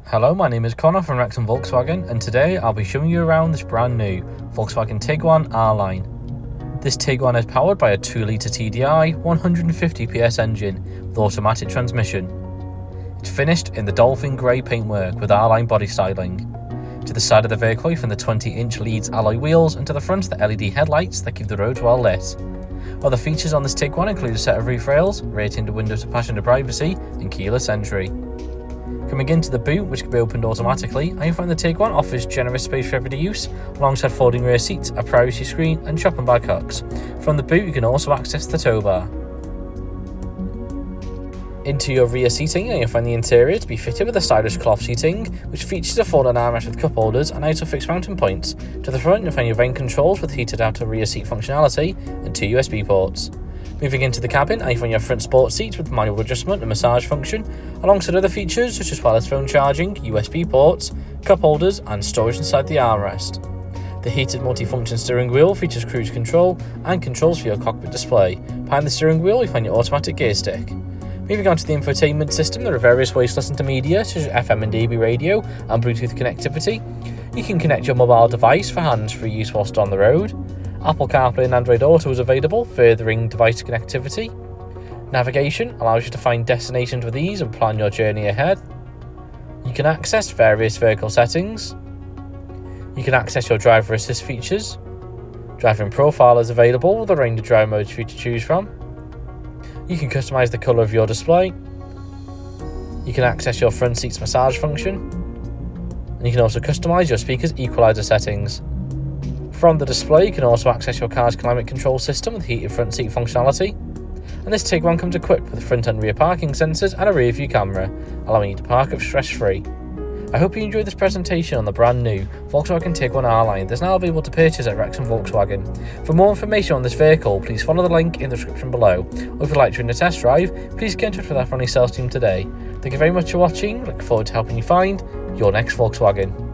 Hello, my name is Connor from Wrexham Volkswagen, and today I'll be showing you around this brand new Volkswagen Tiguan R-Line. This Tiguan is powered by a 2-litre TDI 150 PS engine with automatic transmission. It's finished in the Dolphin grey paintwork with R-Line body styling. To the side of the vehicle you find the 20-inch Leeds alloy wheels, and to the front the LED headlights that keep the roads well lit. Other features on this Tiguan include a set of roof rails, rear-tinted windows for passenger privacy, and keyless entry. Coming into the boot, which can be opened automatically, and you find the Tiguan offers generous space for everyday use, alongside folding rear seats, a privacy screen, and shopping bag hooks. From the boot, you can also access the tow bar. Into your rear seating, and you'll find the interior to be fitted with a stylish cloth seating, which features a folding armrest with cup holders and ISOFIX mounting points. To the front, you'll find your vane controls with heated outer rear seat functionality and 2 USB ports. Moving into the cabin, you find your front sports seats with manual adjustment and massage function, alongside other features such as wireless phone charging, USB ports, cup holders, and storage inside the armrest. The heated multifunction steering wheel features cruise control and controls for your cockpit display. Behind the steering wheel, you find your automatic gear stick. Moving on to the infotainment system, there are various ways to listen to media such as FM and DAB radio and Bluetooth connectivity. You can connect your mobile device for hands-free use whilst on the road. Apple Carplay and AndroidAuto is available, furthering device connectivity. Navigation allows you to find destinations with ease and plan your journey ahead. You can access various vehicle settings. You can access your driver assist features. Driving profile is available with a range of drive modes for you to choose from. You can customize the colour of your display. You can access your front seat's massage function. And you can also customize your speaker's equalizer settings. From the display, you can also access your car's climate control system with heated front seat functionality. And this Tiguan comes equipped with front and rear parking sensors and a rear view camera, allowing you to park up stress-free. I hope you enjoyed this presentation on the brand new Volkswagen Tiguan R-Line that's now available to purchase at Wrexham Volkswagen. For more information on this vehicle, please follow the link in the description below. Or if you'd like to win a test drive, please get in touch with our friendly sales team today. Thank you very much for watching. Look forward to helping you find your next Volkswagen.